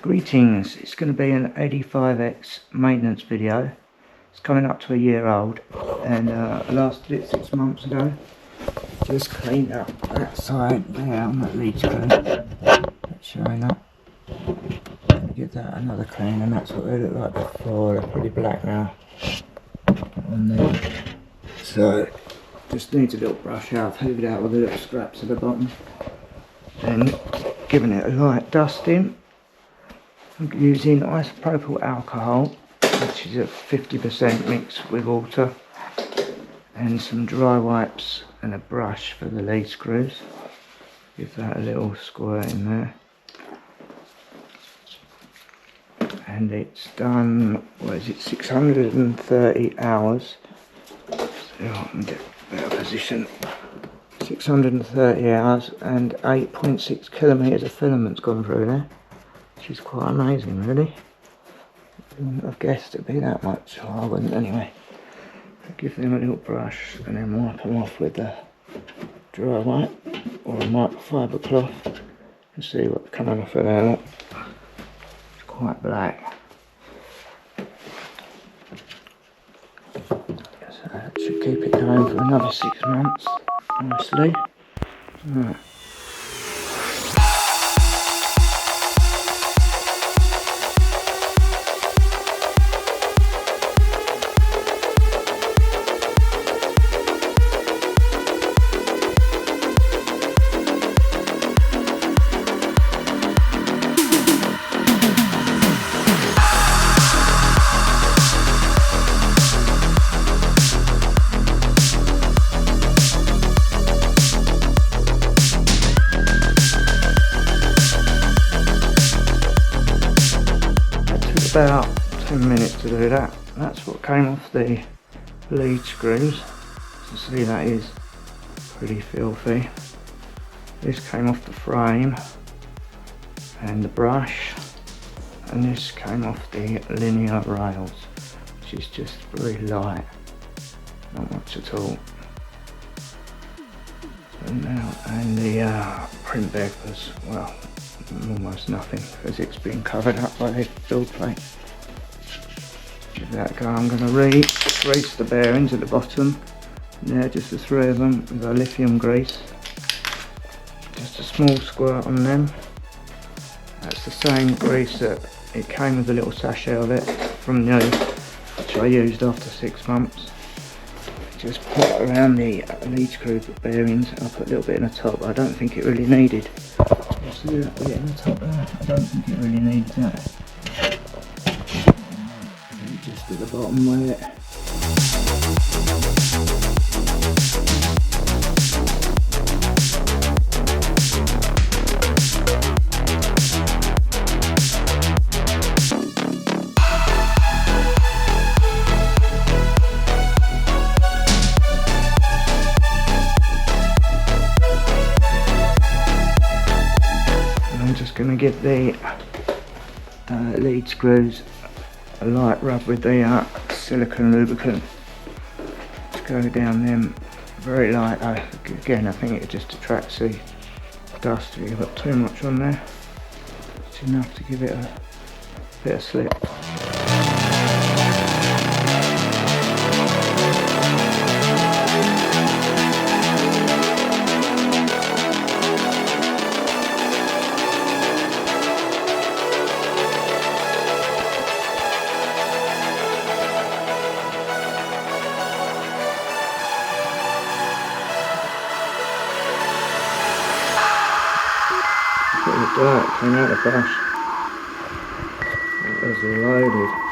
Greetings, it's going to be an AD5X maintenance video. It's coming up to a year old and I lasted it 6 months ago. Just cleaned up that side there on that lead screw. That's showing up. Give that another clean, and that's what they look like before. They're pretty black now on there. So just needs a little brush out. I've hoovered out all the little scraps at the bottom and giving it a light dusting. I'm using isopropyl alcohol, which is a 50% mixed with water, and some dry wipes and a brush for the lead screws. Give that a little squirt in there. And it's done, what is it, 630 hours. So I can get a better position. 630 hours and 8.6 kilometres of filament's gone through there, which is quite amazing, really. I wouldn't have guessed it'd be that much. Well, I wouldn't anyway. I'll give them a little brush and then wipe them off with a dry wipe or a microfiber cloth and see what's coming off of there. Look. It's quite black. So that should keep it going for another 6 months, nicely. Right. About 10 minutes to do that. That's what came off the lead screws. So see, that is pretty filthy. This came off the frame and the brush, and this came off the linear rails, which is just very light, not much at all. And the print bed was, well, almost nothing because it's been covered up by the build plate. Give that a go. I'm going to grease the bearings at the bottom. Yeah, just the 3 of them with a lithium grease. Just a small squirt on them. That's the same grease that it came with a little sachet of it from new, which I used after 6 months. Just put it around the lead screw bearings. I'll put a little bit in the top. I don't think it really needed. See that bit in the top there? I don't think it really needs that. Just at the bottom with it. Going to give the lead screws a light rub with the silicone lubricant to go down them very light. Again, I think it just attracts the dust if you've got too much on there. It's enough to give it a bit of slip. Dirt came out of the brush. It was loaded.